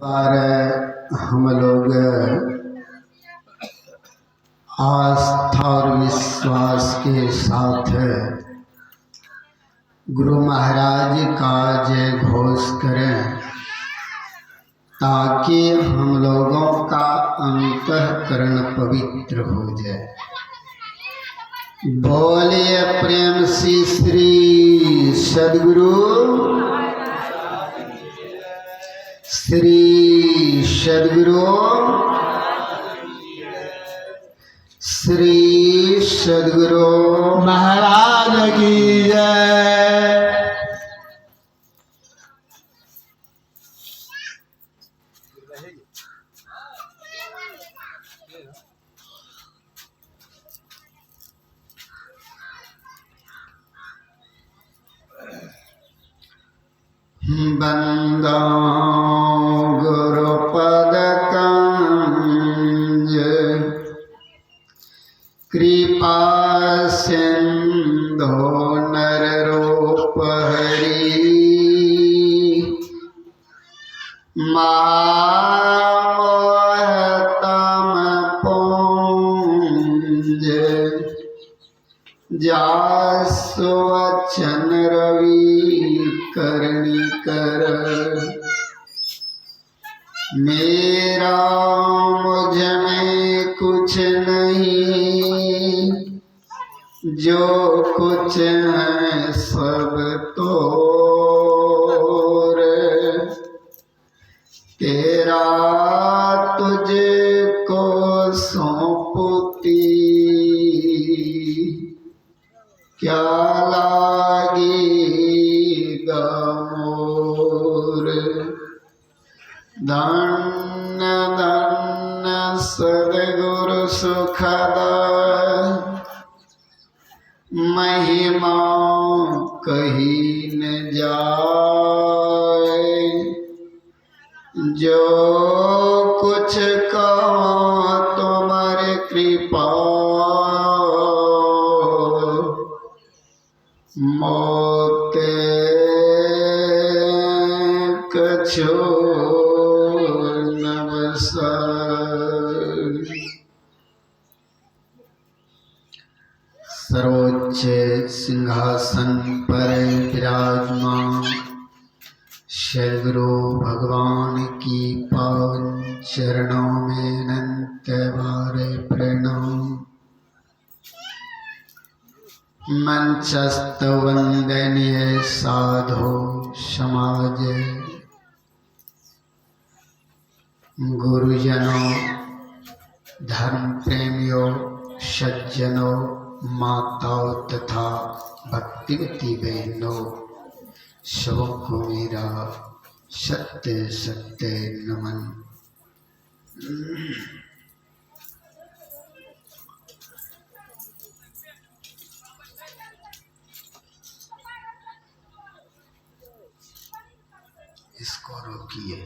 बार हम लोग आस्था और विश्वास के साथ गुरु महाराज का जय घोष करें ताकि हम लोगों का अंतःकरण पवित्र हो जाए। बोलिए प्रेम श्री सद्गुरु श्री सद्गुरु श्री सद्गुरु महाराज की जय। बंदो गुरुपद कंज कृपा सिंधो नर रूप हरि महामोहतम पुंज जासु वचन रवि करणी कर मेरा मुझ में कुछ नहीं जो कुछ है सब तोर तेरा तुझको सौंपती क्या लागेगा मोर। धन्य धन्य सद्गुरु सुखद महिमा कही न जाए जो कुछ कहो तुम्हारे कृपा मोते कछो नवसर। सर्वोच्च सिंहासन पर विराजमान सद्गुरु भगवान की पावन चरणों में अनंत बार प्रणाम। मंचस्थ वंदनीय साधु समाज गुरुजनों धर्म प्रेमियों सज्जनों माताओं तथा भक्तिवती बहनों सबको मेरा सत्य सत्य नमन। इसको रोकिए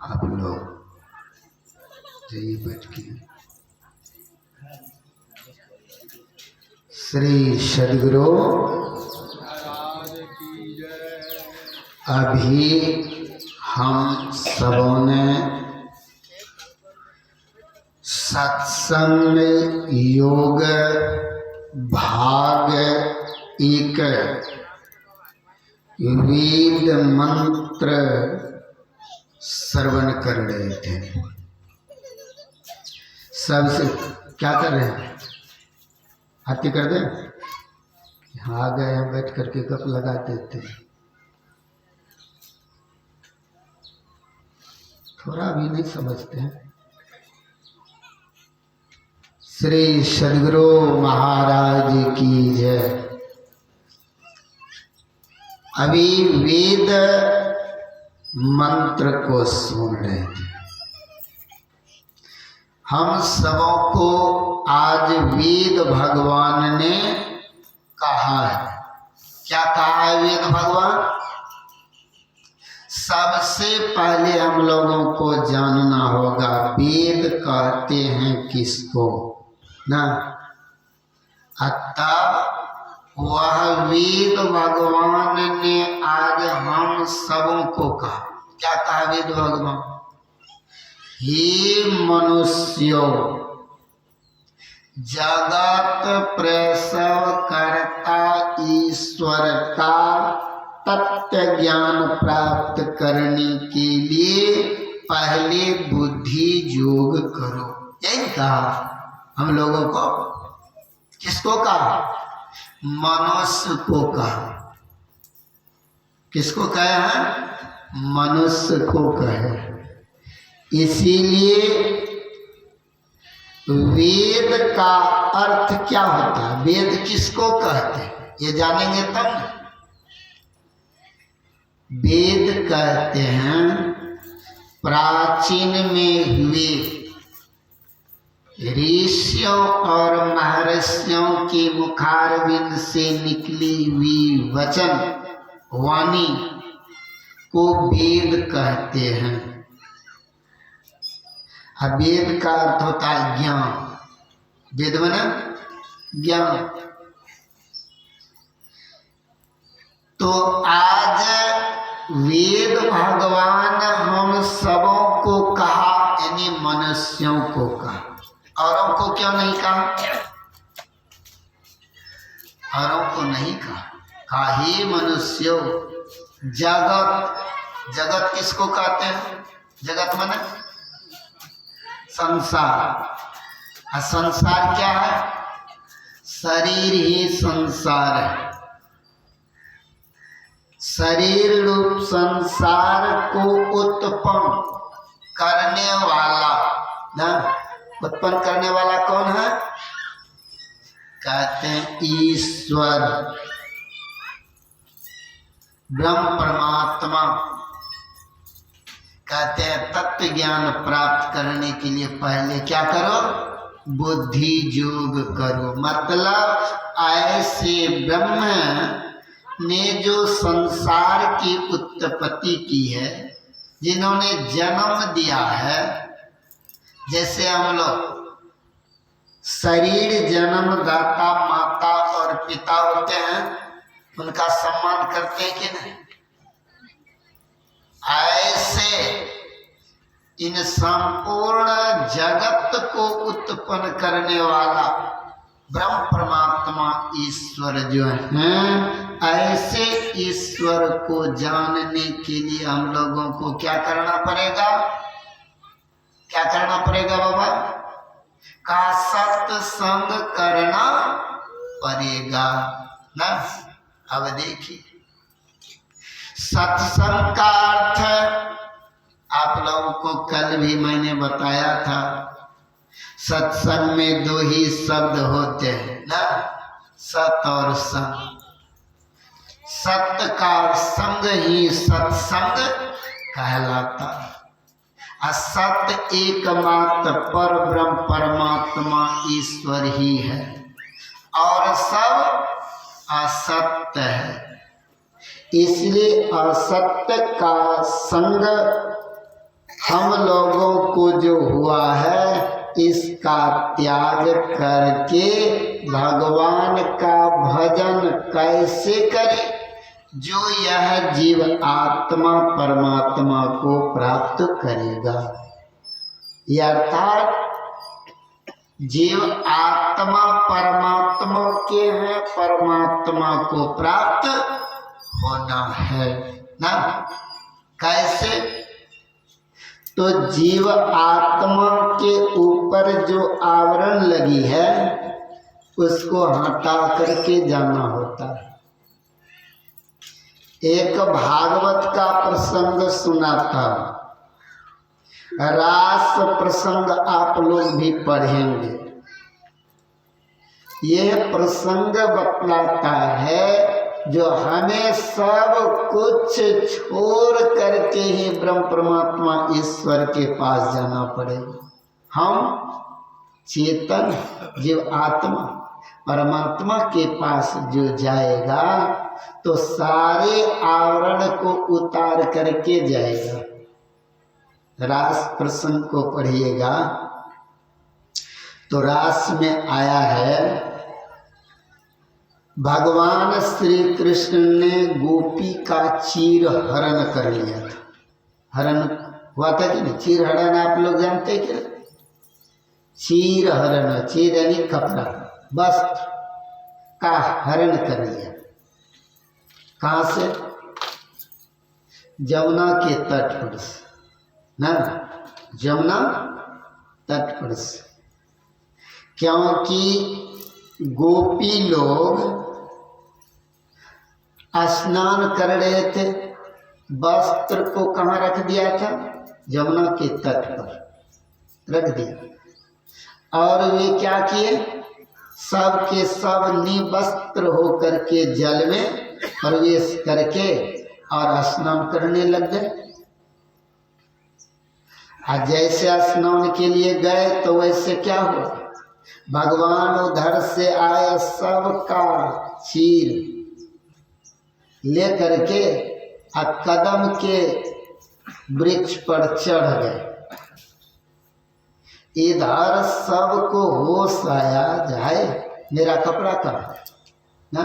आप लोग जाइए बैठ के। श्री सद्गुरु अभी हम सबों ने सत्संग योग भाग एक वेद मंत्र श्रवण कर रहे थे। सबसे क्या कर रहे हैं? हाथी कर दे। हाँ आ गए हैं बैठ करके गप लगा देते हैं। थोड़ा भी नहीं समझते हैं। श्री सद्गुरु महाराज की जय। अभी वेद मंत्र को सुन रहे थे। हम सबों को आज वेद भगवान ने कहा है। क्या कहा है वेद भगवान? सबसे पहले हम लोगों को जानना होगा वेद कहते हैं किसको ना। अतः वह वेद भगवान ने आज हम सबों को कहा क्या कहा वेद भगवान? हे मनुष्यो, जगत प्रसव करता ईश्वर का तत्व ज्ञान प्राप्त करने के लिए पहले बुद्धि योग करो। यही कहा हम लोगों को। किसको कहा? मनुष्य को कहा। किसको कहे हैं? मनुष्य को कहे। इसीलिए वेद का अर्थ क्या होता है? वेद किसको कहते हैं ये जानेंगे तब ना। वेद कहते हैं प्राचीन में हुए ऋषियों और महर्षियों के मुखारविंद से निकली हुई वचन वाणी को वेद कहते हैं। अब वेद का अर्थ होता है ज्ञान। वेद माने ज्ञान। तो आज वेद भगवान हम सबों को कहा, यानी मनुष्यों को कहा। औरों को क्यों नहीं कहा? औरों को नहीं कहा। कहा हे मनुष्यों, जगत। जगत किसको कहते हैं? जगत माने संसार। और संसार क्या है? शरीर ही संसार है। शरीर रूप संसार को उत्पन्न करने वाला ना, उत्पन्न करने वाला कौन है? कहते हैं ईश्वर, ब्रह्म परमात्मा। कहते हैं तत्व ज्ञान प्राप्त करने के लिए पहले क्या करो? बुद्धि योग करो। मतलब ऐसे ब्रह्म ने जो संसार की उत्पत्ति की है, जिन्होंने जन्म दिया है, जैसे हम लोग शरीर जन्मदाता माता और पिता होते हैं, उनका सम्मान करते हैं कि नहीं? ऐसे इन संपूर्ण जगत को उत्पन्न करने वाला ब्रह्म परमात्मा ईश्वर जो हैं, ऐसे ईश्वर को जानने के लिए हम लोगों को क्या करना पड़ेगा? क्या करना पड़ेगा बाबा? का सत्संग करना पड़ेगा ना। अब देखिए, सत्संग का अर्थ आप लोगों को कल भी मैंने बताया था। सत्संग में दो ही शब्द होते हैं ना, सत और संग। सत्य का संग ही सत्संग कहलाता है। असत्य एकमात्र पर ब्रह्म परमात्मा ईश्वर ही है और सब असत्य है। इसलिए असत्य का संग हम लोगों को जो हुआ है, इसका त्याग करके भगवान का भजन कैसे करे? जो यह जीव आत्मा परमात्मा को प्राप्त करेगा। अर्थात जीव आत्मा परमात्मा के हैं, परमात्मा को प्राप्त होना है ना। कैसे? तो जीव आत्मा के ऊपर जो आवरण लगी है, उसको हटा करके जाना होता है। एक भागवत का प्रसंग सुना था, रास प्रसंग आप लोग भी पढ़ेंगे। यह प्रसंग बतलाता है जो हमें सब कुछ छोड़ करके ही ब्रह्म परमात्मा ईश्वर के पास जाना पड़ेगा। हम चेतन जीव आत्मा परमात्मा के पास जो जाएगा तो सारे आवरण को उतार करके जाएगा। रास प्रसंग को पढ़िएगा तो रास में आया है, भगवान श्री कृष्ण ने गोपी का चीर हरण कर लिया था। हरण हुआ था कि नहीं? चीर हरण आप लोग जानते हैं क्या? चीर हरण, चीर यानी कपड़ा, वस्त्र का हरण कर लिया। कहाँ से? जमुना के तट पर से, ना, जमुना तट पर से। क्योंकि गोपी लोग स्नान कर रहे थे, वस्त्र को कहाँ रख दिया था? जमुना के तट पर रख दिया। और वे क्या किए? सब के सब निवस्त्र होकर के जल में प्रवेश करके और स्नान करने लग गए। आज जैसे स्नान के लिए गए तो वैसे क्या हुआ? भगवान उधर से आए, सबका चीर ले करके कदम के वृक्ष पर चढ़ गए। इधर सबको होश आया, जाए मेरा कपड़ा कहाँ है ना?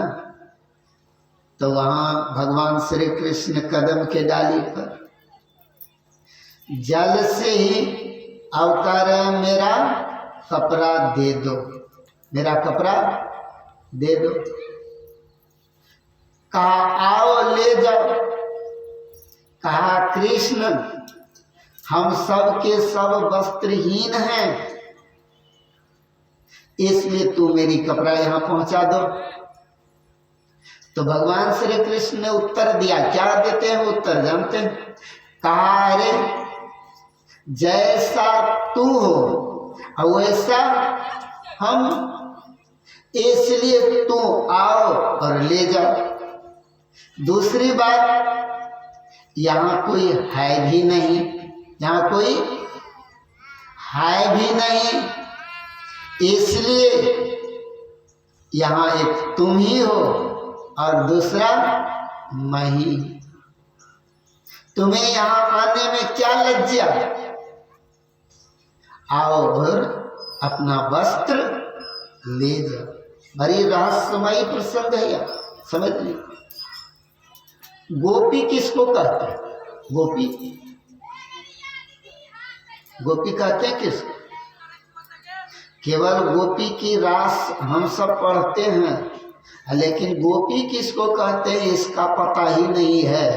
तो वहाँ भगवान श्री कृष्ण कदम के डाली पर जल से ही अवतार, मेरा कपड़ा दे दो, मेरा कपड़ा दे दो। कहा आओ ले जाओ। कहा कृष्ण हम सब के सब वस्त्रहीन हैं, इसलिए तू मेरी कपड़ा यहाँ पहुंचा दो। तो भगवान श्री कृष्ण ने उत्तर दिया। क्या देते हैं उत्तर जानते हैं? कहा अरे जैसा तू हो वैसा हम, इसलिए तू आओ और ले जाओ। दूसरी बात, यहाँ कोई है भी नहीं, यहाँ कोई है भी नहीं, इसलिए यहाँ एक तुम ही हो और दूसरा मैं ही। तुम्हें यहाँ आने में क्या लज्जा? आओ और अपना वस्त्र ले जाओ। बड़ी रहस्यमयी प्रसंग है यार, समझ लीजिए। गोपी किसको कहते हैं? गोपी, गोपी कहते हैं किसको? केवल गोपी की रास हम सब पढ़ते हैं, लेकिन गोपी किसको कहते हैं इसका पता ही नहीं है,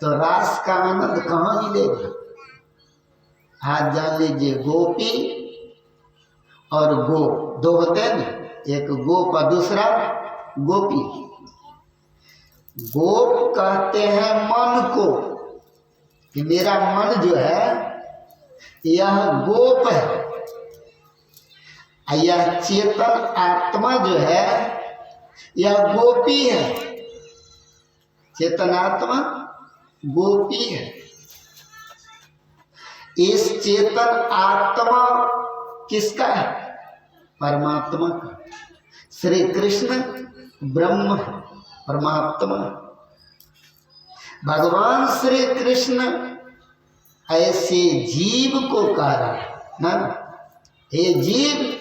तो रास का आनंद कहाँ मिलेगा? आज जान लीजिए, गोपी और गो दो होते हैं ना, एक गोप और दूसरा गोपी। गोप कहते हैं मन को, कि मेरा मन जो है यह गोप है, यह चेतन आत्मा जो है यह गोपी है। चेतन आत्मा गोपी है। इस चेतन आत्मा किसका है? परमात्मा का। श्री कृष्ण ब्रह्म है, परमात्मा। भगवान श्री कृष्ण ऐसे जीव को कह रहा है ना, हे जीव,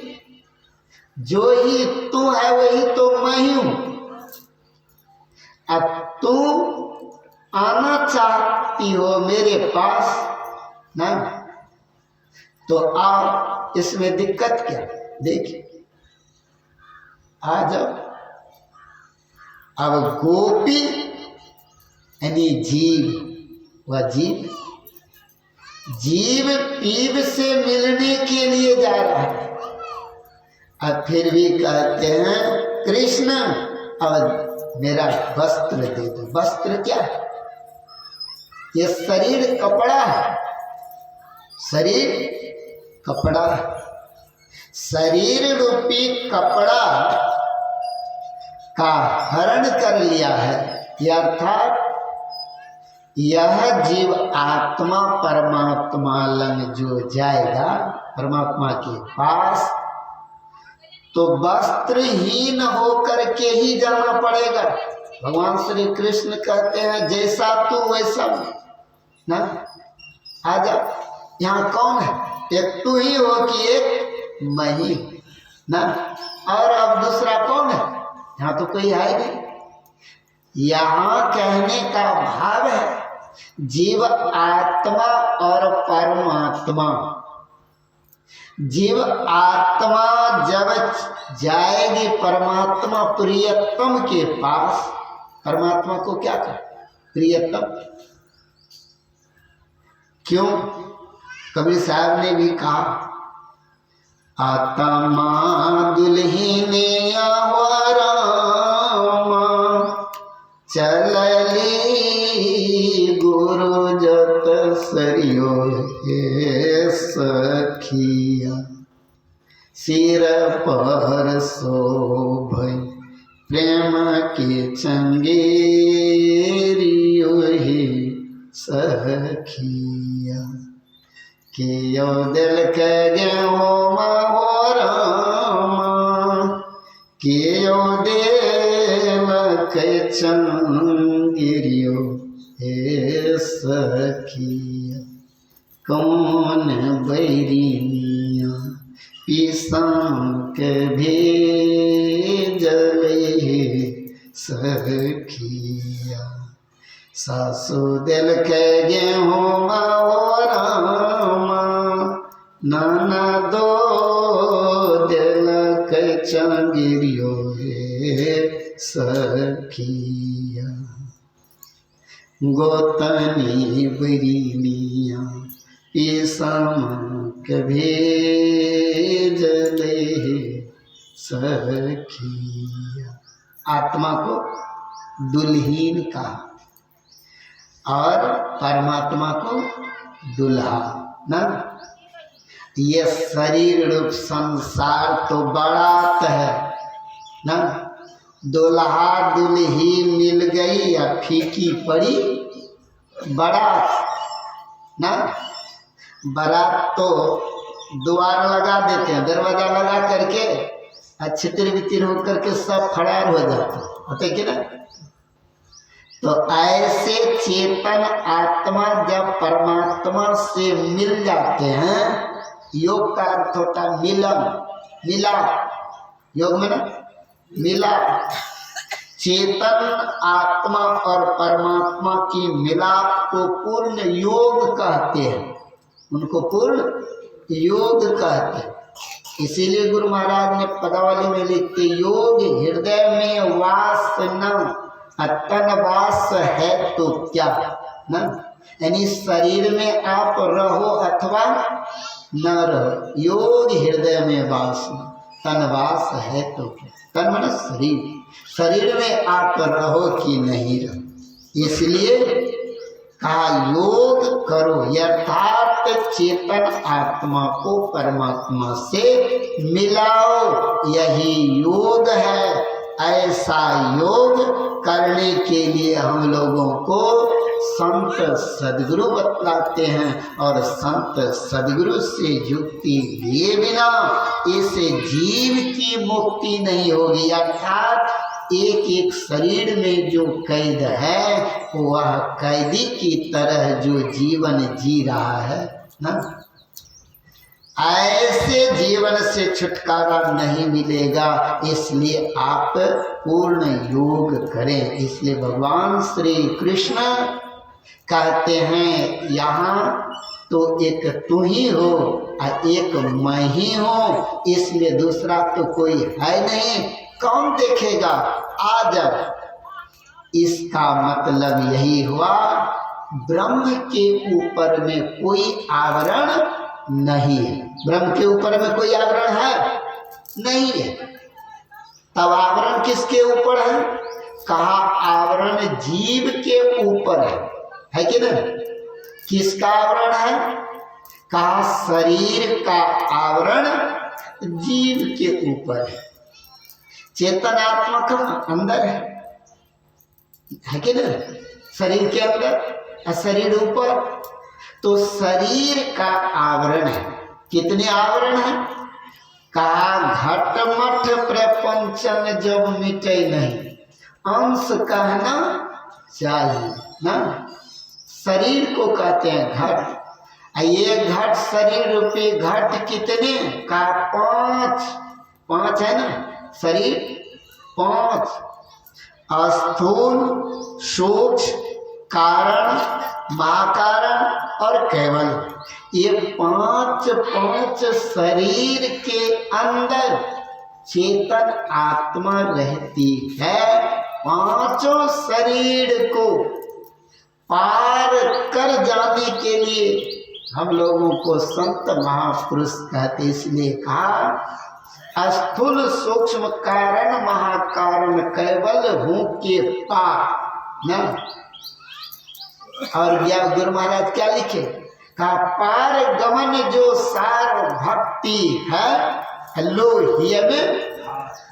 जो ही तू है वही तो मैं ही हूं। अब तू आना चाहती हो मेरे पास ना, तो आओ, इसमें दिक्कत क्या? देखिए आ जाओ। अब गोपी यानी जीव, वह जीव, जीव पीव से मिलने के लिए जा रहा है। अब फिर भी कहते हैं कृष्ण अब मेरा वस्त्र दे दो। वस्त्र क्या है? ये शरीर कपड़ा है, शरीर कपड़ा है। शरीर रूपी कपड़ा का हरण कर लिया है, अर्थात यह जीव आत्मा परमात्मा लंग जो जाएगा, परमात्मा के पास, तो वस्त्रहीन होकर के ही जाना पड़ेगा। भगवान श्री कृष्ण कहते हैं जैसा तू वैसा ना, आ जा। यहाँ कौन है? एक तू ही हो कि एक मैं ही ना, और अब दूसरा कौन है? यहाँ तो कोई है नहीं। यहाँ कहने का भाव है जीव आत्मा और परमात्मा, जीव आत्मा जब जाएगी परमात्मा प्रियतम के पास, परमात्मा को क्या कहा प्रियतम, क्यों? कबीर साहब ने भी कहा आत्मा दुल्हिने आवरामा चलली गुरु जत सरियो हे सखिया, सिर पर शोभै प्रेम के चंगेरियो हे सखिया, कियो दिल के गेहूँ रामा, कियो दिल के चंगेरियो हे सखिया, कौन बैरिया पीसाक भेजल हे सखिया, सासु दिल के गेहूँ रामा, नाना दो दिल के चंगेरियो हे सखिया, गोतनी बरीनिया पीसाक भेजल हे सखिया। आत्मा को दुल्हीन कहा और परमात्मा को दुल्हा ना। ये शरीर रूप संसार तो बारात है ना, दुल्हा दुल्ही मिल गई या फीकी पड़ी बारात ना। बारात तो द्वार लगा देते हैं, दरवाजा लगा करके छितिर बितिर होकर के सब फरार हो जाते होते कि ना। तो ऐसे चेतन आत्मा जब परमात्मा से मिल जाते हैं, योग का अर्थ होता है मिलन, मिला, योग में ना मिला, चेतन आत्मा और परमात्मा की मिलाप को पूर्ण योग कहते हैं, उनको पूर्ण योग कहते हैं। इसीलिए गुरु महाराज ने पदावली में लिखते योग हृदय में वास न, तन वास है तो क्या ना, यानी शरीर में आप रहो अथवा न रहो, योग हृदय में वास न, तन वास है तो क्या, तन मन शरीर, शरीर में आप रहो कि नहीं रहो। इसलिए कहा योग करो, यथार्थ चेतन आत्मा को परमात्मा से मिलाओ, यही योग है। ऐसा योग करने के लिए हम लोगों को संत सदगुरु बतलाते हैं, और संत सदगुरु से युक्ति लिए बिना इस जीव की मुक्ति नहीं होगी। अर्थात एक एक शरीर में जो कैद है वह कैदी की तरह जो जीवन जी रहा है ना, ऐसे जीवन से छुटकारा नहीं मिलेगा। इसलिए आप पूर्ण योग करें। इसलिए भगवान श्री कृष्ण कहते हैं यहाँ तो एक तू ही हो और एक मैं ही हूँ, इसलिए दूसरा तो कोई है नहीं, कौन देखेगा आ जाओ। इसका मतलब यही हुआ ब्रह्म के ऊपर में कोई आवरण नहीं है। ब्रह्म के ऊपर में कोई आवरण है नहीं है। तब आवरण किसके ऊपर है? कहा आवरण जीव के ऊपर है कि नहीं? किसका आवरण है? कहा शरीर का आवरण जीव के ऊपर है। चेतन आत्मा कहाँ? अंदर है कि नहीं? शरीर के अंदर और शरीर ऊपर। तो शरीर का आवरण है। कितने आवरण है? कहा घटमठ प्रपंचन जब मिटे नहीं, अंश कहना चाहिए ना। शरीर को कहते हैं घट। ये घट शरीर रूपी घट कितने का? पांच है ना शरीर, पांच। स्थूल, सूक्ष्म, कारण, महाकारण और कैवल, ये पांच शरीर के अंदर चेतन आत्मा रहती है। पांचों शरीर को पार कर जाने के लिए हम लोगों को संत महापुरुष कहते, इसलिए कहा स्थूल सूक्ष्म कारण महाकारण कैवल हूँ के पार न। और क्या गुरु महाराज क्या लिखे, कहा पार गमन जो सार भक्ति है लो में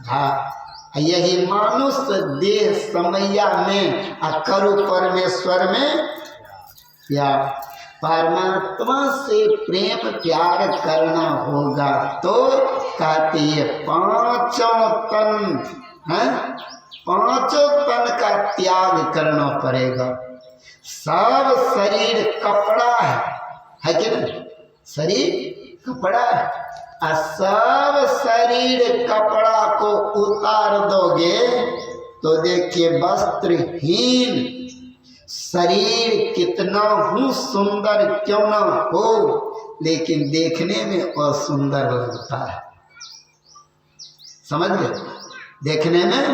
धा, यही मानुष देह समैया में करो परमेश्वर में प्यार। परमात्मा से प्रेम प्यार करना होगा तो कहते ये पांचों तन का त्याग करना पड़ेगा। सब शरीर कपड़ा है कि नहीं? शरीर कपड़ा है, और सब शरीर कपड़ा को उतार दोगे तो देखिए वस्त्रहीन शरीर कितना हूँ सुंदर क्यों ना हो, लेकिन देखने में असुंदर लगता है। समझ गए? देखने में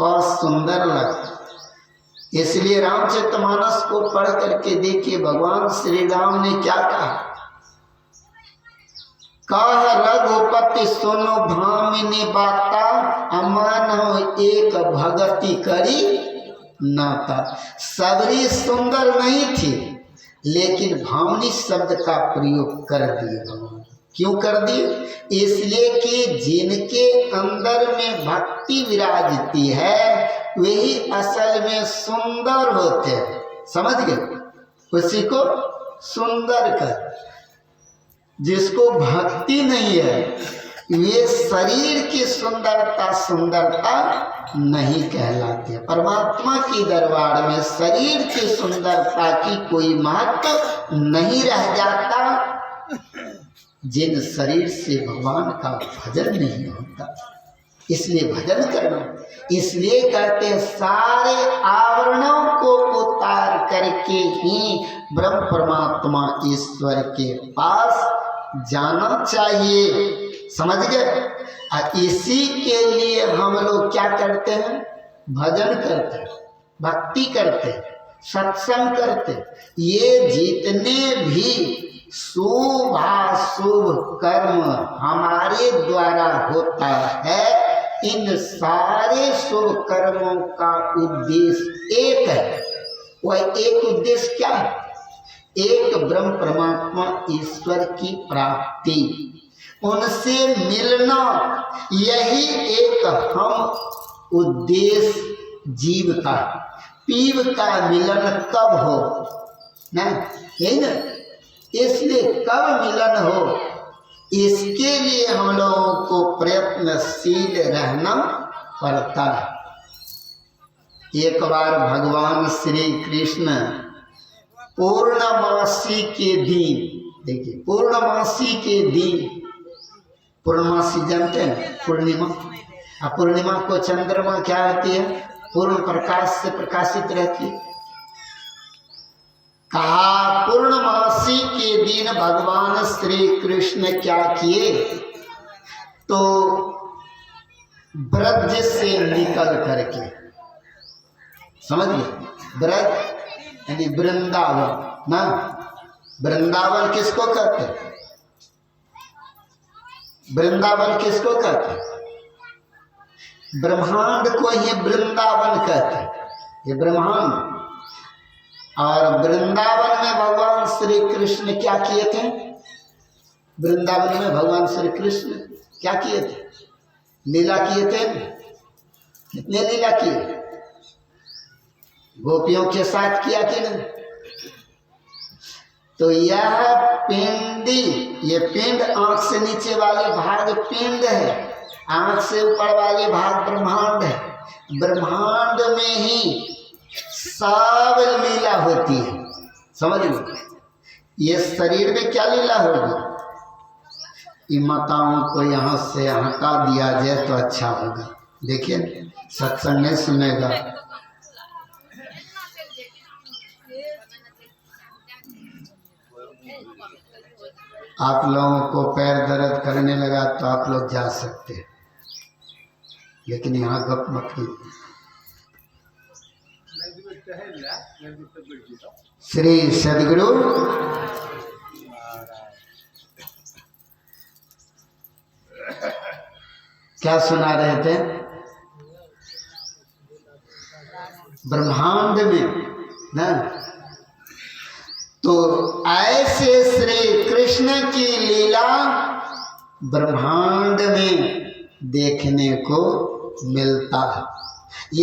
असुंदर लगता है। इसलिए रामचरितमानस को पढ़ करके देखिए भगवान श्री राम ने क्या कहा, कह रघुपति सुनो भामिनी बाता, अमान हो एक भगति करी नाता। सबरी सुंदर नहीं थी, लेकिन भावनी शब्द का प्रयोग कर दिए भगवान। क्यों कर दिए? इसलिए कि जिनके अंदर में भक्ति विराजती है वही असल में सुंदर होते हैं। समझ गए? उसी को सुंदर कर, जिसको भक्ति नहीं है ये शरीर की सुंदरता नहीं कहलाती है। परमात्मा की दरबार में शरीर की सुंदरता की कोई महत्व नहीं रह जाता जिन शरीर से भगवान का भजन नहीं होता। इसलिए भजन करना, इसलिए कहते हैं सारे आवरणों को उतार करके ही ब्रह्म परमात्मा ईश्वर के पास जाना चाहिए। समझ गए? इसी के लिए हम लोग क्या करते हैं? भजन करते हैं, भक्ति करते हैं, सत्संग करते हैं। ये जितने भी शुभाशुभ कर्म हमारे द्वारा होता है, इन सारे शुभ कर्मों का उद्देश्य एक है। वह एक उद्देश्य क्या है? एक ब्रह्म परमात्मा ईश्वर की प्राप्ति, उनसे मिलना, यही एक हम उद्देश्य जीव का। पीव का मिलन कब हो ना, यही ना। इसलिए कब मिलन हो, इसके लिए हम लोगों को प्रयत्नशील रहना पड़ता है। एक बार भगवान श्री कृष्ण पूर्णमासी के दिन, देखिए पूर्णमासी के दिन, पूर्णमासी जानते हैं पूर्णिमा, पूर्णिमा को चंद्रमा क्या होती है? पूर्ण प्रकाश से प्रकाशित रहती है। कहा पूर्णमासी के दिन भगवान श्री कृष्ण क्या किए, तो ब्रज से निकल करके, समझिए ब्रज यानी वृंदावन ना। वृंदावन किसको कहते हैं? वृंदावन किसको कहते हैं? ब्रह्मांड को ही वृंदावन कहते हैं, ये ब्रह्मांड। और वृंदावन में भगवान श्री कृष्ण क्या किए थे? वृंदावन में भगवान श्री कृष्ण क्या किए थे? लीला किए थे। कितने लीला किए? गोपियों के साथ किया कि नहीं? तो यह पिंडी, ये पिंड आंख से नीचे वाले भाग पिंड है, आंख से ऊपर वाले भाग ब्रह्मांड है। ब्रह्मांड में ही सब लीला होती है। समझ लो, ये शरीर में क्या लीला होगी? इन माताओं को यहाँ से हटा दिया जाए तो अच्छा होगा। देखिए सत्संग नहीं सुनेगा आप लोगों को पैर दर्द करने लगा तो आप लोग जा सकते हैं, लेकिन यहाँ गप मत कीजिए। श्री सदगुरु क्या सुना रहे थे? ब्रह्मांड में ना, तो ऐसे श्री कृष्ण की लीला ब्रह्मांड में देखने को मिलता है।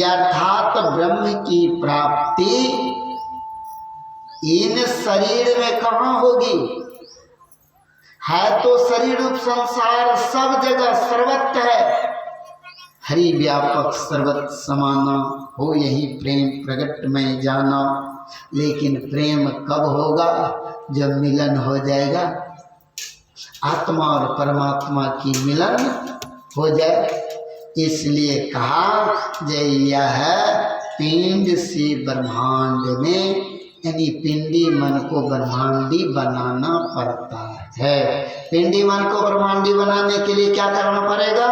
अर्थात ब्रह्म की प्राप्ति इन शरीर में कहाँ होगी? है तो शरीर रूप संसार सब जगह सर्वत्र है, हरि व्यापक सर्वत्र समाना, हो यही प्रेम प्रकट में जाना। लेकिन प्रेम कब होगा? जब मिलन हो जाएगा, आत्मा और परमात्मा की मिलन हो जाए। इसलिए कहा जय यह पिंड से ब्रह्मांड में, यानी पिंडी मन को ब्रह्मांडी बनाना पड़ता है। पिंडी मन को ब्रह्मांडी बनाने के लिए क्या करना पड़ेगा?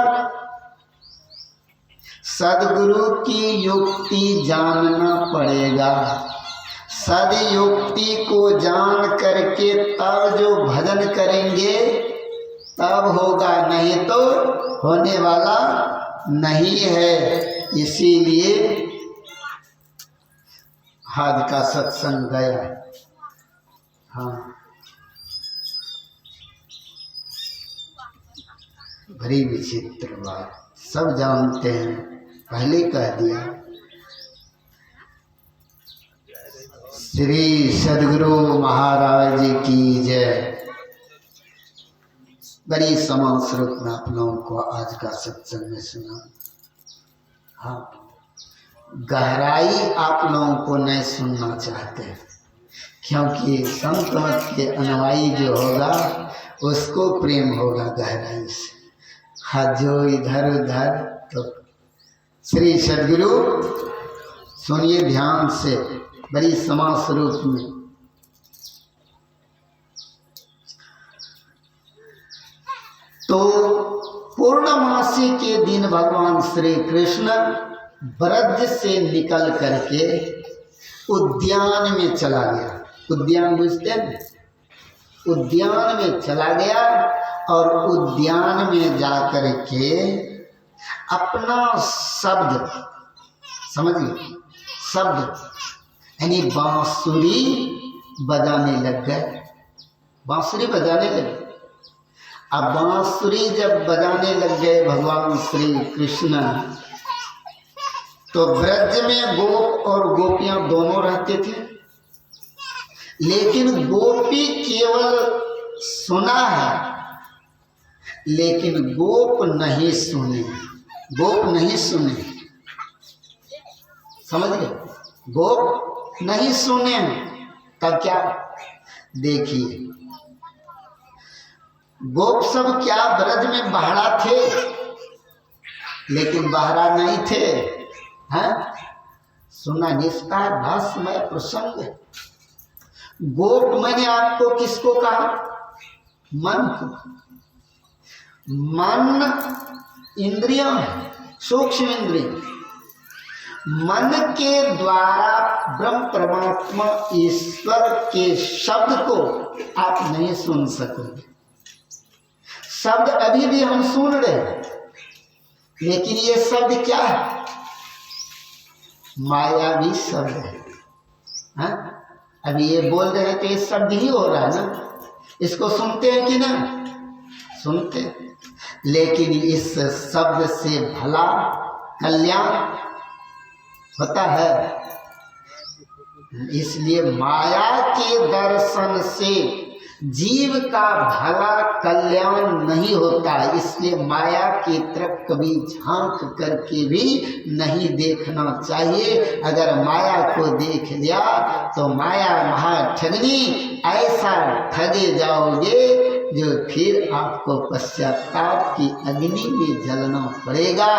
सदगुरु की युक्ति जानना पड़ेगा। सदयुक्ति को जान करके तब जो भजन करेंगे तब होगा, नहीं तो होने वाला नहीं है। इसीलिए आज का सत्संग गया। हाँ, बड़ी विचित्र बात, सब जानते हैं, पहले कह दिया। श्री सदगुरु महाराज की जय। बड़ी समान स्वरूप में आप लोगों को आज का सत्संग में सुना। हाँ, गहराई आप लोगों को नहीं सुनना चाहते, क्योंकि संत मत के अनुयायी जो होगा उसको प्रेम होगा गहराई से। हाँ, जो इधर उधर, तो श्री सदगुरु सुनिए ध्यान से, बड़ी समा स्वरूप में। तो पूर्णमासी के दिन भगवान श्री कृष्ण ब्रज से निकल करके उद्यान में चला गया। उद्यान बुझते हैं? उद्यान में चला गया और उद्यान में जाकर के अपना शब्द, समझिए शब्द, यानी बांसुरी बजाने लग गए। बांसुरी बजाने लगे। अब बांसुरी जब बजाने लग गए भगवान श्री कृष्ण, तो ब्रज में गोप और गोपियां दोनों रहते थे, लेकिन गोपी केवल सुना है, लेकिन गोप नहीं सुने। गोप नहीं सुने, समझ गए? गोप नहीं सुने। तब क्या? देखिए, गोप सब क्या ब्रज में बहरा थे, लेकिन बहरा नहीं थे। हैं? सुना निष्कार भाषमय प्रसंग। गोप मैंने आपको किसको कहा? मन को। मन इंद्रियां है, सूक्ष्म इंद्रिय। मन के द्वारा ब्रह्म परमात्मा ईश्वर के शब्द को आप नहीं सुन सकोगे। शब्द अभी भी हम सुन रहे हैं, लेकिन ये शब्द क्या है? मायावी शब्द है। हाँ? अभी ये बोल रहे हैं तो ये शब्द ही हो रहा है ना। इसको सुनते हैं कि ना? सुनते हैं। लेकिन इस शब्द से भला कल्याण होता है। इसलिए माया के दर्शन से जीव का भला कल्याण नहीं होता। इसलिए माया की तरफ कभी झांक करके भी नहीं देखना चाहिए। अगर माया को देख लिया तो माया महाठगनी, ऐसा ठगे जाओगे जो फिर आपको पश्चाताप की अग्नि में जलना पड़ेगा।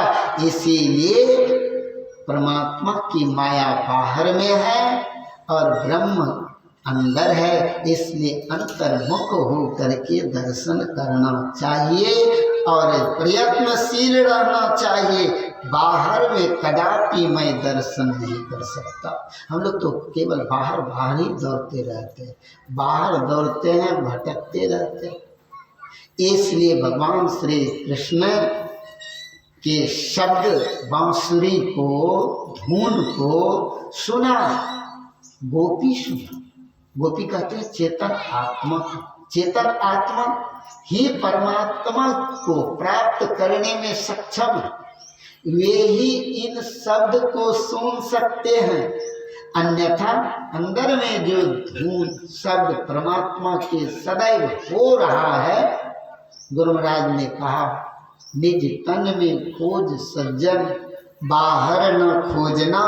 इसीलिए परमात्मा की माया बाहर में है और ब्रह्म अंदर है, इसलिए अंतर्मुख हो करके दर्शन करना चाहिए और प्रयत्नशील रहना चाहिए। बाहर में कदापि मैं दर्शन नहीं कर सकता। हम लोग तो केवल बाहर बाहर ही दौड़ते रहते हैं, बाहर दौड़ते हैं, भटकते रहते हैं। इसलिए भगवान श्री कृष्ण के शब्द बांसुरी को, धुन को सुना, गोपी सुना। गोपी कहते हैं चेतन आत्मा, चेतन आत्मा ही परमात्मा को प्राप्त करने में सक्षम है। वे ही इन शब्द को सुन सकते हैं, अन्यथा अंदर में जो धुन शब्द परमात्मा के सदैव हो रहा है। गुरु महाराज ने कहा निज तन में खोज सज्जन, बाहर न खोजना,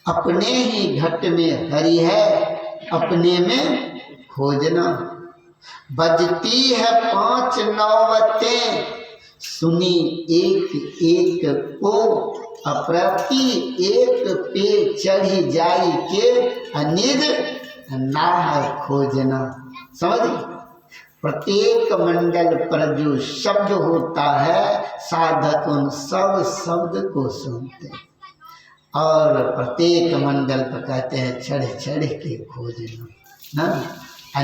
अपने ही घट में हरि है, अपने में खोजना। बजती है 5 नौबतें, सुनी एक एक को, अप्रति एक पे चढ़ी जाई के, अनिज ना है खोजना। समझ, प्रत्येक मंडल पर जो शब्द होता है, साधक उन सब शब्द को सुनते हैं और प्रत्येक मंडल पर कहते हैं चढ़ चढ़ के खोजना ना।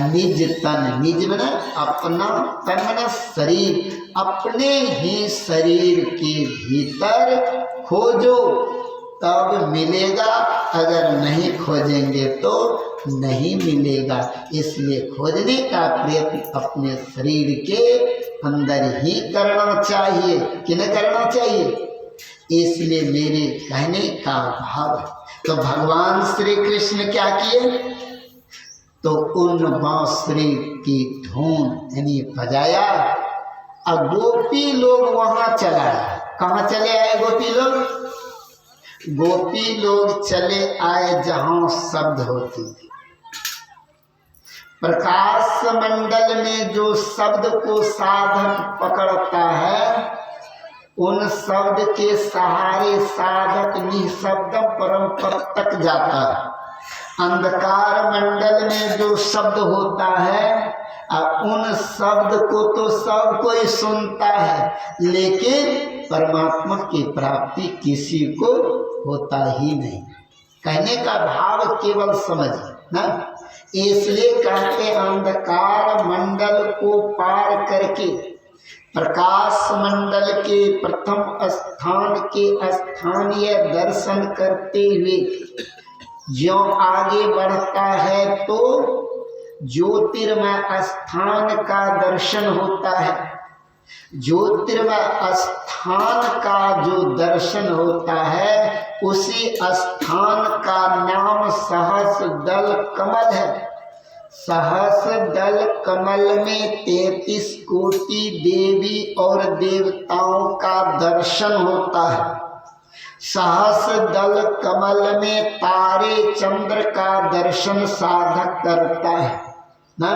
निज तन, निज में अपना, तन में शरीर, अपने ही शरीर के भीतर खोजो तब मिलेगा, अगर नहीं खोजेंगे तो नहीं मिलेगा। इसलिए खोजने का प्रयत्न अपने शरीर के अंदर ही करना चाहिए कि नहीं करना चाहिए। इसलिए मेरे कहने का भाव है। तो भगवान श्री कृष्ण क्या किए, तो उन बांसुरी की धुन यानी बजाया। अब गोपी लोग वहां चला, कहाँ चले आए गोपी लोग? गोपी लोग चले आए जहां शब्द होती थी। प्रकाश मंडल में जो शब्द को साधक पकड़ता है, उन शब्द के सहारे साधक निःशब्दम परम पद तक जाता है। अंधकार मंडल में जो शब्द होता है, उन शब्द को तो सब कोई सुनता है, लेकिन परमात्मा की प्राप्ति किसी को होता ही नहीं। कहने का भाव केवल समझ ना। इसलिए कहते अंधकार मंडल को पार करके प्रकाश मंडल के प्रथम स्थान के स्थानीय दर्शन करते हुए जो आगे बढ़ता है तो ज्योतिर्मय स्थान का दर्शन होता है। ज्योतिर्मय स्थान का जो दर्शन होता है, उसी स्थान का नाम सहस्रदल कमल है। सहस्रदल कमल में 33 कोटि देवी और देवताओं का दर्शन होता है। सहस्रदल कमल में तारे चंद्र का दर्शन साधक करता है ना।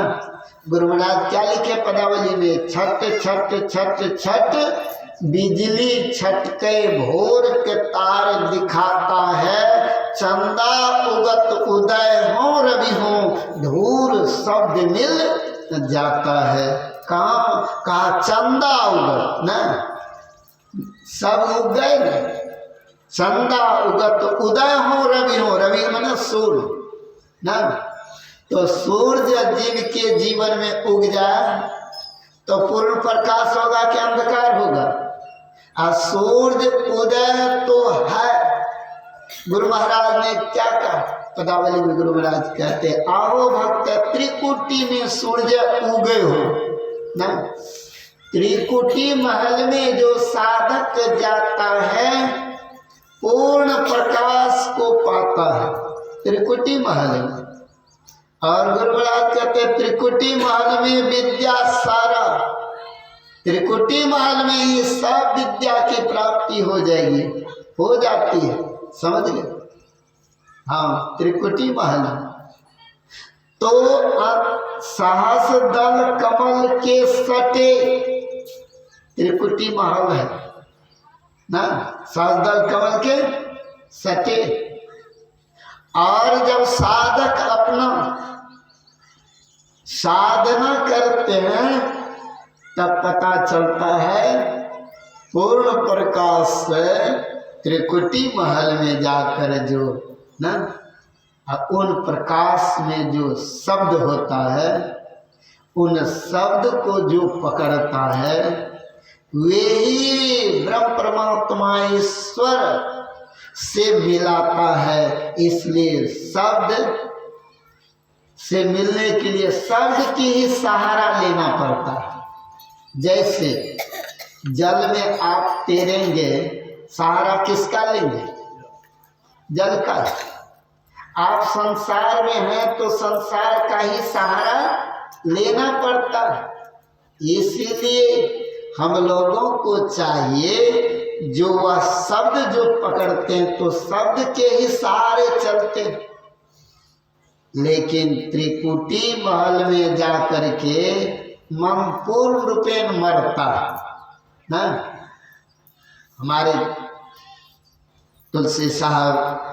गुरु महाराज क्या लिखे पदावली में, छट छट छट छट बिजली छटके भोर के तार दिखाता है, चंदा उगत उदय हो रवि हो, धूल शब्द मिल जाता है। कहा चंदा उगत ना, सब उग गए ना। चंदा उगत उदय हो रवि हो, रवि माने सूर्य ना। तो सूर्य जिनके जीवन में उग जाए तो पूर्ण प्रकाश होगा कि अंधकार होगा? और सूर्य उदय तो है। गुरु महाराज ने क्या कहा पदावली में? गुरु महाराज कहते आओ भक्त त्रिकुटी में सूर्य उगे हो ना। त्रिकुटी महल में जो साधक जाता है पूर्ण प्रकाश को पाता है, त्रिकुटी महल में। और गुरु महाराज कहते त्रिकुटी महल में विद्या सारा, त्रिकुटी महल में ही सब विद्या की प्राप्ति हो जाएगी, हो जाती है। समझ गए? हाँ, त्रिकुटी महल। तो सहस्रदल कमल के सटे त्रिकुटी महल है ना। सहस्रदल कमल के सटे और जब साधक अपना साधना करते हैं तब पता चलता है पूर्ण प्रकाश से त्रिकुटी महल में जाकर जो ना उन प्रकाश में जो शब्द होता है, उन शब्द को जो पकड़ता है वे ही ब्रह्म परमात्मा ईश्वर से मिलाता है। इसलिए शब्द से मिलने के लिए शब्द की ही सहारा लेना पड़ता है। जैसे जल में आप तैरेंगे, सहारा किसका लेंगे? जल का। आप संसार में हैं तो संसार का ही सहारा लेना पड़ता है। इसीलिए हम लोगों को चाहिए जो वह शब्द जो पकड़ते हैं तो शब्द के ही सहारे चलते हैं। लेकिन त्रिकुटी महल में जाकर के मन पूर्ण रूपेण मरता है ना। हमारे तुलसी साहब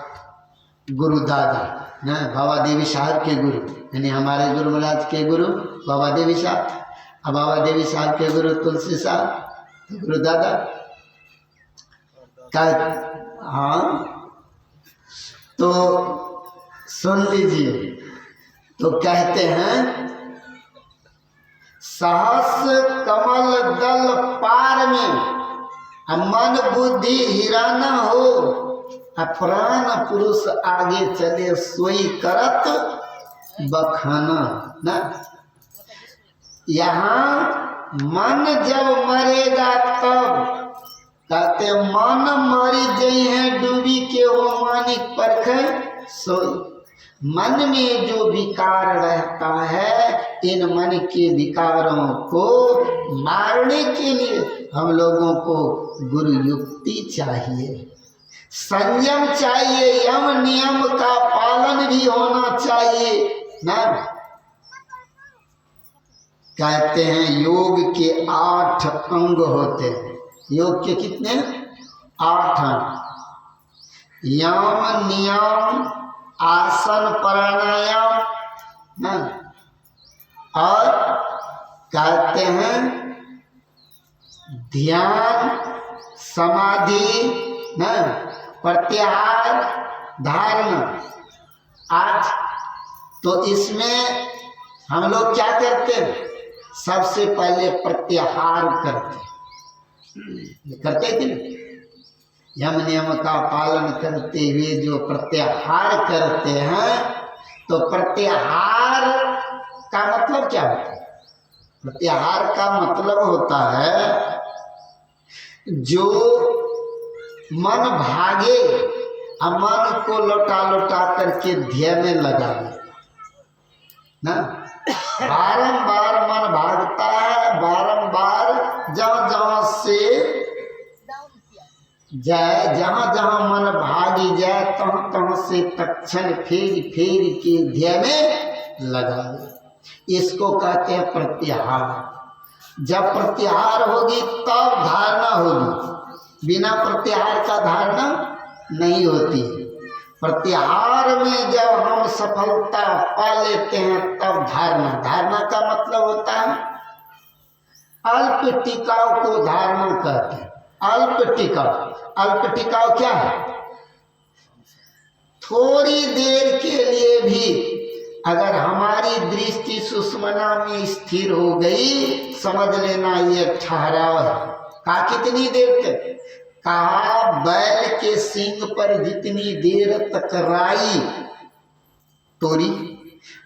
गुरु दादा ना, बाबा देवी साहब के गुरु, यानी हमारे गुरु महाराज के गुरु बाबा देवी साहब, अब बाबा देवी साहब के गुरु तुलसी साहब गुरु दादा का। हाँ, तो सुन लीजिए, तो कहते हैं सहस कमल दल पार में मन बुद्धि हीरा न हो, प्राण पुरुष आगे चले सोई करत बखाना ना। यहाँ मन जब मरेगा तब कहते मन मरी गई है डूबी के वो मानिक परख सोई। मन में जो विकार रहता है, इन मन के विकारों को मारने के लिए हम लोगों को गुरु युक्ति चाहिए, संयम चाहिए, यम नियम का पालन भी होना चाहिए ना। कहते हैं योग के 8 अंग होते हैं। योग के कितने? 8 अंग। यम नियम आसन प्राणायाम ना, और कहते हैं ध्यान समाधि ना, प्रत्याहार धारणा 8। तो इसमें हम लोग क्या करते हैं? सबसे पहले प्रत्याहार करते कि नहीं? यम नियम का पालन करते हुए जो प्रत्याहार करते हैं, तो प्रत्याहार का मतलब क्या होता है? प्रत्याहार का मतलब होता है जो मन भागे, मन को लौटा लौटा करके ध्येय में लगा ना। बारंबार मन भागता है, बारंबार जहाँ जहाँ से जाए, जहाँ जहाँ मन भागी जाए तहाँ तहाँ से तत्क्षण फेर फेर के ध्येय में लगा दे। इसको कहते हैं प्रत्याहार। जब प्रत्याहार होगी तब धारणा होगी, बिना प्रत्याहार का धारणा नहीं होती। प्रत्याहार में जब हम सफलता पा लेते हैं तब धारणा। धारणा का मतलब होता है अल्प टिकाव को धारणा कहते हैं। अल्प टिकाव, अल्प टिकाव क्या है? थोड़ी देर के लिए भी अगर हमारी दृष्टि सुषुम्ना में स्थिर हो गई, समझ लेना ये ठहराव है। कहा कितनी देर तक? कहा बैल के सींग पर जितनी देर तक राई तोरी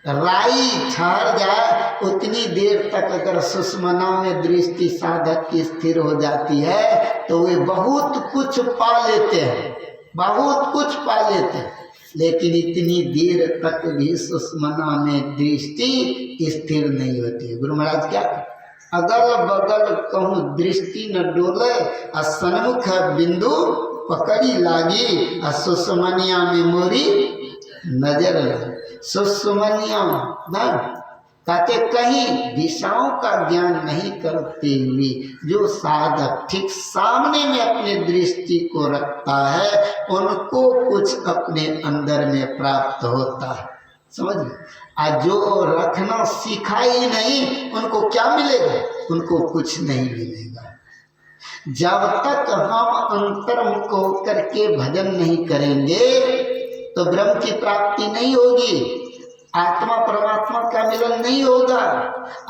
राई ठहर जाए, उतनी देर तक अगर सुषुम्ना में दृष्टि साधक की स्थिर हो जाती है तो वे बहुत कुछ पा लेते हैं, बहुत कुछ पा लेते हैं। लेकिन इतनी देर तक भी सुषुम्ना में दृष्टि स्थिर नहीं होती है। गुरु महाराज क्या? अगल बगल कहूँ दृष्टि न डोले, आ सन्मुख बिंदु पकड़ी लागी, आ सुषुम्निया में मोरी नजर लगी। सुषुम्निया ना, कहते कहीं दिशाओं का ज्ञान नहीं करते हुए जो साधक ठीक सामने में अपने दृष्टि को रखता है उनको कुछ अपने अंदर में प्राप्त होता है। समझ लो। और जो रखना सीखा ही नहीं उनको क्या मिलेगा? उनको कुछ नहीं मिलेगा। जब तक हम अंतर्मुख होकर के भजन नहीं करेंगे तो ब्रह्म की प्राप्ति नहीं होगी, आत्मा परमात्मा का मिलन नहीं होगा।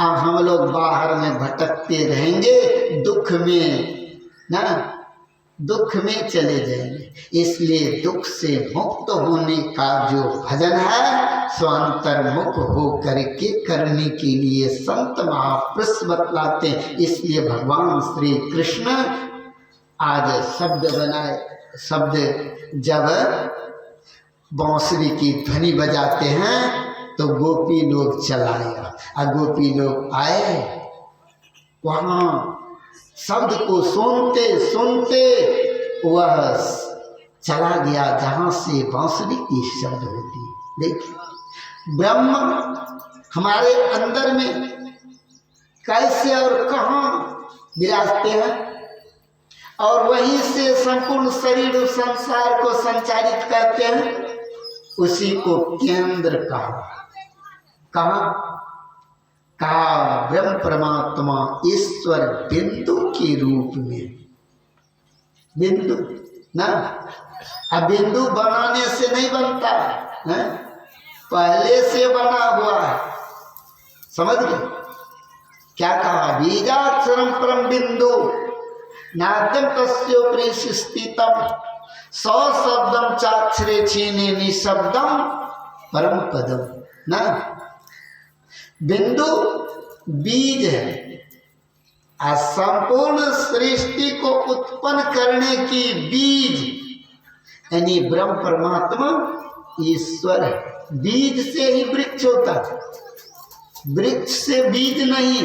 अब हम लोग बाहर में भटकते रहेंगे, दुख में चले जाएंगे। इसलिए दुख से मुक्त होने का जो भजन है स्वांतर्मुख हो करके करने के लिए संत महापुरुष बतलाते हैं। इसलिए भगवान श्री कृष्ण आज शब्द बनाए। शब्द जब बांसुरी की ध्वनि बजाते हैं तो गोपी लोग चलाए और गोपी लोग आए, वहाँ शब्द को सुनते सुनते वह चला गया जहाँ से बांसुरी की शब्द होती। देखिए ब्रह्म हमारे अंदर में कैसे और कहाँ विराजते हैं और वहीं से संपूर्ण शरीर और संसार को संचालित करते हैं। उसी को केंद्र कहा ब्रह्म परमात्मा ईश्वर बिंदु के रूप में। बिंदु ना, अब बिंदु बनाने से नहीं बनता है, पहले से बना हुआ है। समझ गए क्या कहा? बीजाक्षरम परम बिंदु नाद्यम तस्योपरि स्थितम सौ शब्दम चाक्षरे छीने निशब्दम परम पदम ना। बिंदु बीज है, संपूर्ण सृष्टि को उत्पन्न करने की बीज यानी ब्रह्म परमात्मा ईश्वर है। बीज से ही वृक्ष होता है, वृक्ष से बीज नहीं,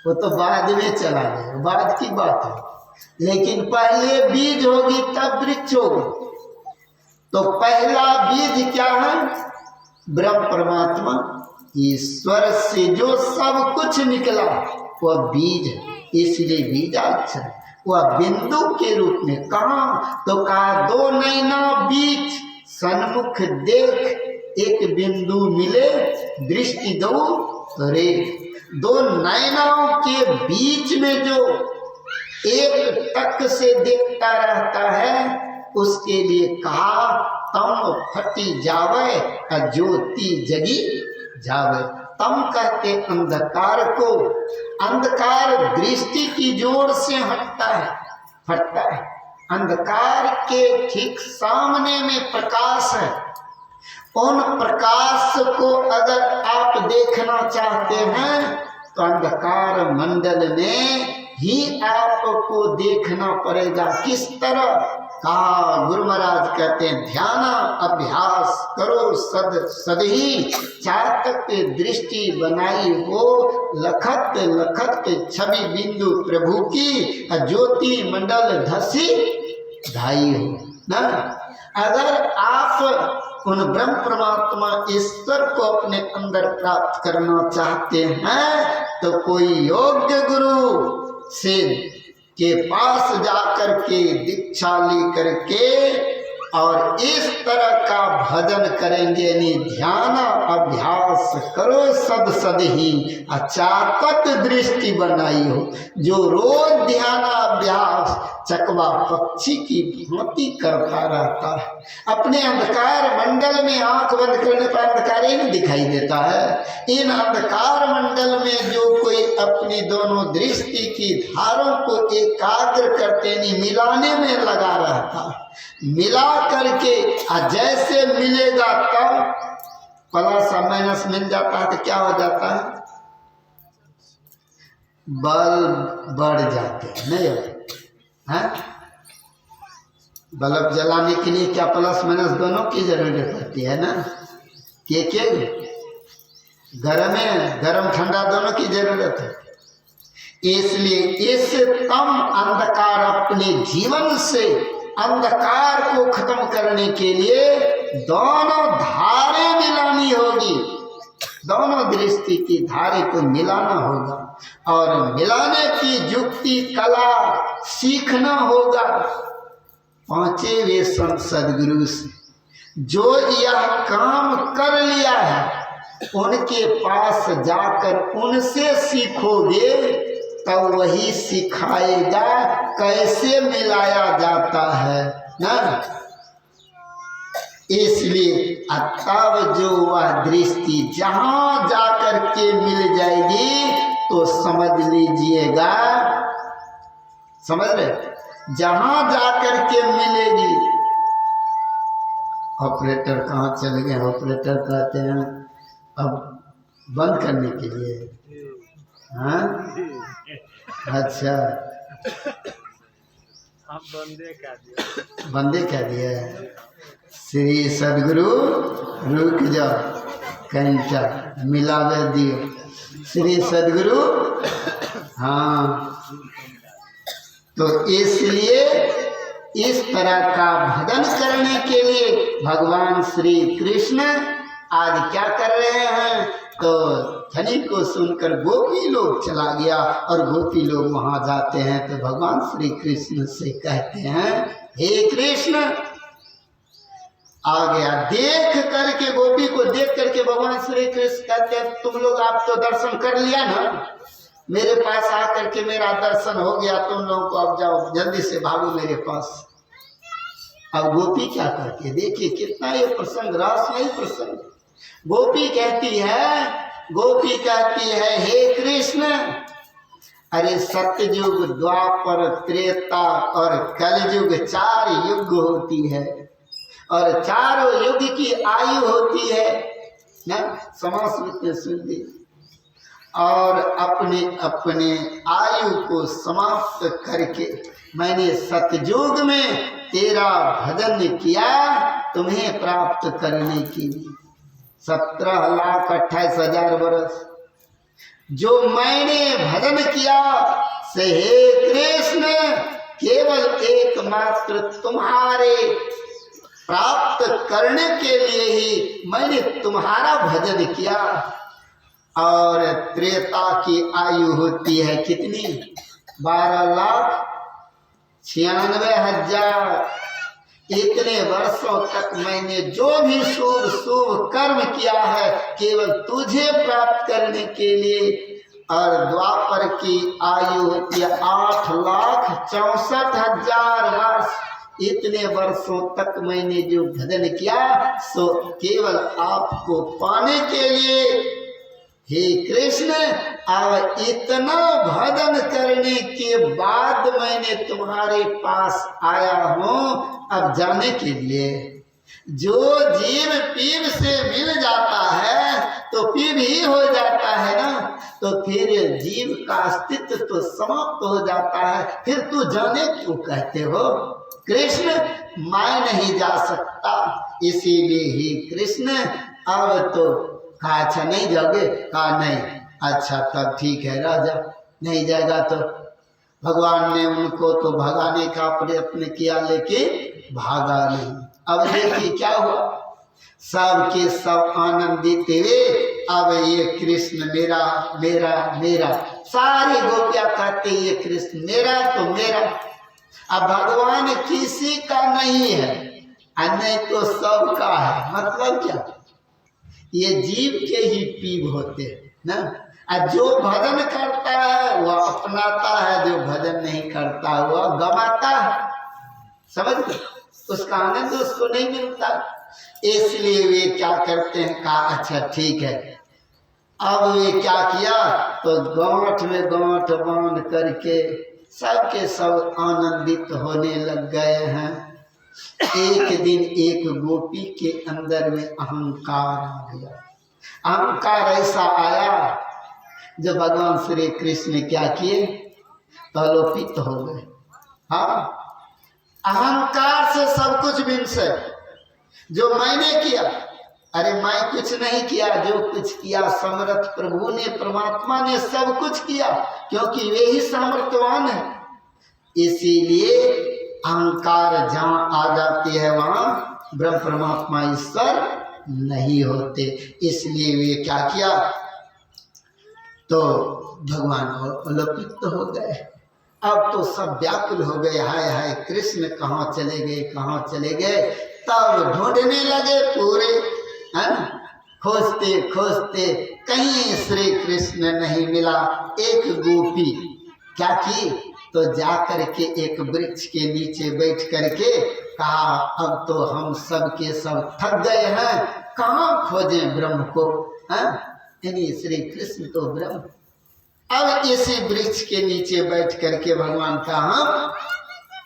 वो तो बाद में चला गया, बाद की बात है। लेकिन पहले बीज होगी तब वृक्ष होगा। तो पहला बीज क्या है? ब्रह्म परमात्मा ईश्वर से जो सब कुछ निकला वह बीज है, इसलिए बीजाक्षर। वह बिंदु के रूप में कहा तो कहा दो नैना बीच सन्मुख देख एक बिंदु मिले दृष्टि दो रे। दो नैनाओं के बीच में जो एक टक से देखता रहता है उसके लिए कहा तम फटी जावे ज्योति जगी जावे। तम कहते अंधकार को, अंधकार दृष्टि की जोर से हटता है। अंधकार के ठीक सामने में प्रकाश है। उन प्रकाश को अगर आप देखना चाहते हैं तो अंधकार मंडल में ही आपको देखना पड़ेगा। किस तरह? कहा गुरु महाराज कहते हैं ध्यान अभ्यास करो सद ही चातक दृष्टि बनाई हो लखत लखत छवि बिंदु प्रभु की ज्योति मंडल धसी धाई हो ना। अगर आप उन ब्रह्म परमात्मा ईश्वर को अपने अंदर प्राप्त करना चाहते हैं तो कोई योग्य गुरु से के पास जाकर के दीक्षा लेकर के और इस तरह का भजन करेंगे। यानी ध्यान अभ्यास करो सद ही चातक दृष्टि बनाई हो। जो रोज ध्यान अभ्यास चकवा पक्षी की भांति करता रहता है। अपने अंधकार मंडल में आंख बंद करने पर अंधकार ही नहीं दिखाई देता है। इन अंधकार मंडल में जो कोई अपनी दोनों दृष्टि की धारों को एकाग्र करते नहीं मिलाने में लगा रहता है, मिला करके जैसे मिलेगा तब प्लस माइनस मिल जाता है तो क्या हो जाता है? बल बढ़ जाते हैं। नहीं है? बल्ब जलाने के लिए क्या प्लस माइनस दोनों की जरूरत पड़ती है ना। के गरम ठंडा दोनों की जरूरत है। इसलिए इस तम अंधकार अपने जीवन से अंधकार को खत्म करने के लिए दोनों धारें मिलानी होगी। दोनों दृष्टि की धारे को मिलाना होगा और मिलाने की युक्ति कला सीखना होगा। पहुंचे वे संत सदगुरु से, जो यह काम कर लिया है उनके पास जाकर उनसे सीखोगे तब वही सिखाएगा कैसे मिलाया जाता है ना। इसलिए तब जो वह दृष्टि जहां जाकर के मिल जाएगी तो समझ लीजिएगा, समझ रहे, जहां जाकर के मिलेगी। ऑपरेटर कहाँ चले गए? ऑपरेटर कहते हैं अब बंद करने के लिए। हाँ अच्छा, बंदे कह दिया। श्री सदगुरु रुक जाओ, घंटा मिलावे दियो। श्री सदगुरु, हाँ, तो इसलिए इस तरह का भजन करने के लिए भगवान श्री कृष्ण आज क्या कर रहे हैं? तो धनी को सुनकर गोपी लोग चला गया और गोपी लोग वहां जाते हैं तो भगवान श्री कृष्ण से कहते हैं, हे कृष्ण, आ गया। देख करके गोपी को देख करके भगवान श्री कृष्ण कहते हैं, तुम लोग आप तो दर्शन कर लिया ना, मेरे पास आकर के मेरा दर्शन हो गया, तुम लोगों को अब जाओ जल्दी से भागो मेरे पास। अब गोपी क्या कहती है, देखिए कितना ये प्रसंग रहस्यमय प्रसंग। गोपी कहती है, हे कृष्ण, अरे सत्ययुग, द्वापर, त्रेता और कलयुग 4 युग होती है और चारों युग की आयु होती है ना। समास में सुन ली। और अपने अपने आयु को समाप्त करके मैंने सतयुग में तेरा भजन किया तुम्हें प्राप्त करने के लिए। 17,28,000 वर्ष जो मैंने भजन किया से हे कृष्ण केवल एकमात्र तुम्हारे प्राप्त करने के लिए ही मैंने तुम्हारा भजन किया। और त्रेता की आयु होती है कितनी? 12,96,000। इतने वर्षों तक मैंने जो भी शुभ शुभ कर्म किया है केवल तुझे प्राप्त करने के लिए। और द्वापर की आयु होती है 8,64,000 वर्ष। इतने वर्षों तक मैंने जो भजन किया सो केवल आपको पाने के लिए। हे कृष्ण, अब इतना भजन करने के बाद मैंने तुम्हारे पास आया हूँ अब जाने के लिए। जो जीव पीव से मिल जाता है तो पीव ही हो जाता है ना, तो फिर जीव का अस्तित्व तो समाप्त हो जाता है। फिर तू जाने क्यों कहते हो? कृष्ण, मैं नहीं जा सकता, इसीलिए ही कृष्ण अब तो कहा अच्छा नहीं जाओगे? कहा नहीं। अच्छा तब ठीक है राजा, नहीं जाएगा तो भगवान ने उनको तो भगाने का प्रयत्न किया लेकिन भागा नहीं। अब देखिए क्या हुआ, सब के सब आनंदित हुए। अब ये कृष्ण मेरा मेरा मेरा, सारी गोपियां कहते ये कृष्ण मेरा तो मेरा। अब भगवान किसी का नहीं है और नहीं तो सबका है। मतलब क्या? ये जीव के ही पीव होते हैं ना। और जो भजन करता है वह अपनाता है, जो भजन नहीं करता वह गमाता है। समझ गए? उसका आनंद उसको नहीं मिलता। इसलिए वे क्या करते हैं, कहा अच्छा ठीक है। अब वे क्या किया तो गांठ में गांठ बांध करके सबके सब आनंदित होने लग गए हैं। एक दिन एक गोपी के अंदर में अहंकार आ गया। अहंकार ऐसा आया जब भगवान श्री कृष्ण ने क्या किए, तलोपित हो गए। हाँ, अहंकार से सब कुछ विंश है। जो मैंने किया, अरे मैं कुछ नहीं किया, जो कुछ किया समर्थ प्रभु ने, परमात्मा ने सब कुछ किया, क्योंकि वे ही सामर्थ्यवान है। इसीलिए अहंकार जहाँ आ जाती है वहाँ ब्रह्म परमात्मा ईश्वर नहीं होते। इसलिए वे क्या किया, तो भगवान अलौकिक हो गए। अब तो सब व्याकुल हो गए, हाय हाय कृष्ण कहाँ चले गए, कहाँ चले गए। तब ढूंढने लगे पूरे, है ना, खोजते खोजते कहीं श्री कृष्ण नहीं मिला। एक गोपी क्या की, तो जाकर के एक वृक्ष के नीचे बैठ करके कहा, अब तो हम सब के सब थक गए हैं, कहाँ खोजें ब्रह्म को, यानी श्री कृष्ण तो ब्रह्म। अब इसी वृक्ष के नीचे बैठ करके भगवान का हम,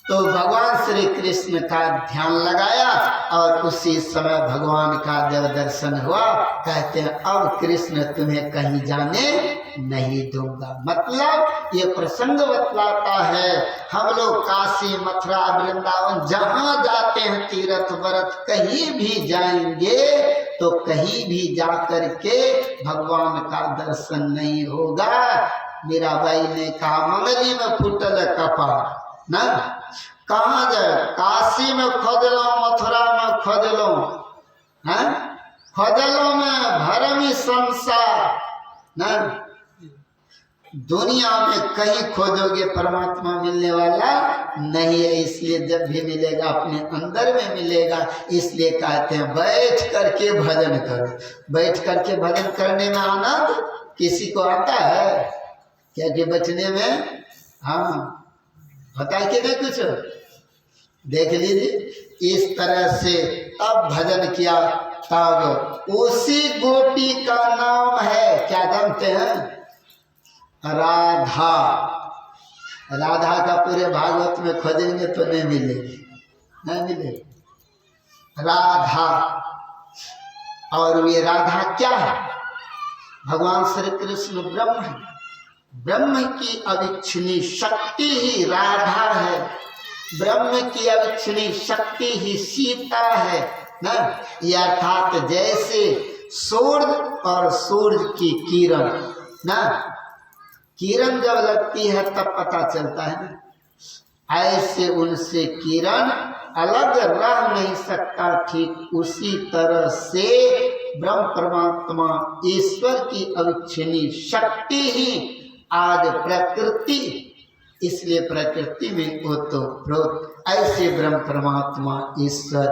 तो भगवान श्री कृष्ण का ध्यान लगाया और उसी समय भगवान का जब दर्शन हुआ, कहते हैं अब कृष्ण तुम्हें कहीं जाने नहीं दूंगा। मतलब ये प्रसंग बतलाता है, हम लोग काशी मथुरा वृंदावन जहाँ जाते हैं तीर्थ व्रत कहीं भी जाएंगे तो कहीं भी जा करके भगवान का दर्शन नहीं होगा। मीराबाई ने कहा, मंगली में फूटल कपार ना, कहाँ जाए, काशी में खोज लो, मथुरा में खोज लो, खोजलो में भरमी संसार ना, दुनिया में कहीं खोजोगे परमात्मा मिलने वाला नहीं है। इसलिए जब भी मिलेगा अपने अंदर में मिलेगा। इसलिए कहते हैं बैठ करके भजन करो। बैठ करके भजन करने में आनंद किसी को आता है क्या कि बैठने में? हाँ, होता है कि नहीं कुछ? देख लीजिए इस तरह से तब भजन किया। तब उसी गोपी का नाम है, क्या जानते हैं? राधा। राधा का पूरे भागवत में खोजेंगे तो नहीं मिलेगी, नहीं मिलेगी राधा। और वे राधा क्या है? भगवान श्री कृष्ण ब्रह्म है। ब्रह्म की अविच्छिन्नी शक्ति ही राधा है। ब्रह्म की अविच्छिन्नी शक्ति ही सीता है ना। यह अर्थात जैसे सूर्य और सूर्य की किरण ना, किरण जब लगती है तब पता चलता है ना, ऐसे उनसे किरण अलग रह नहीं सकता। ठीक उसी तरह से ब्रह्म परमात्मा ईश्वर की अविच्छिन्नी शक्ति ही आज प्रकृति, इसलिए प्रकृति में ओतप्रोत, ऐसे ब्रह्म परमात्मा ईश्वर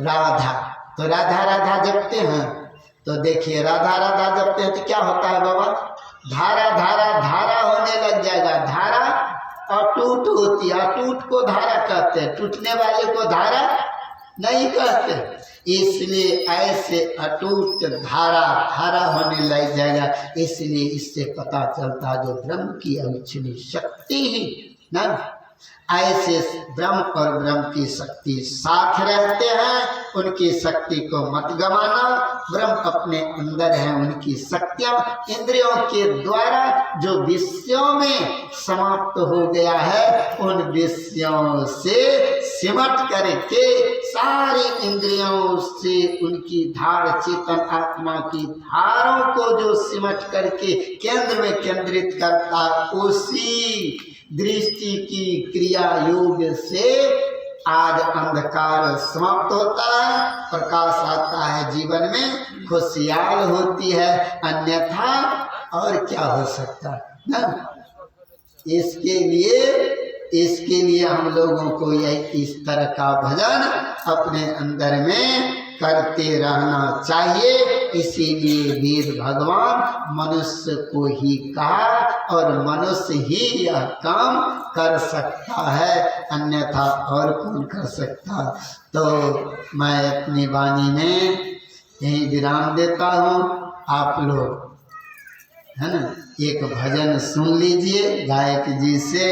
राधा। तो राधा राधा जपते हैं तो देखिए राधा राधा जपते हैं तो क्या होता है बाबा? धारा धारा धारा होने लग जाएगा। धारा अटूट होती है, अटूट को धारा कहते हैं, टूटने वाले को धारा नहीं कहते। इसलिए ऐसे अटूट धारा धारा होने लग जाएगा। इसलिए इससे पता चलता जो ब्रह्म की अविच्छिन्नी शक्ति ही ना, ऐसे ब्रह्म और ब्रह्म की शक्ति साथ रहते हैं। उनकी शक्ति को मत गवाना। ब्रह्म अपने अंदर है, उनकी शक्तियां इंद्रियों के द्वारा जो विषयों में समाप्त हो गया है, उन विषयों से सिमट करके सारी इंद्रियों से उनकी धार, चेतन आत्मा की धारों को जो सिमट करके केंद्र में केंद्रित करता, उसी दृष्टि की क्रिया योग से आज अंधकार समाप्त होता है, प्रकाश आता है जीवन में, खुशहाल होती है। अन्यथा और क्या हो सकता है ना। इसके लिए हम लोगों को यह इस तरह का भजन अपने अंदर में करते रहना चाहिए। इसीलिए वेद भगवान मनुष्य को ही कहा और मनुष्य ही यह काम कर सकता है, अन्यथा और कौन कर सकता। तो मैं अपनी वाणी में यही विराम देता हूँ। आप लोग है ना एक भजन सुन लीजिए गायक जी से।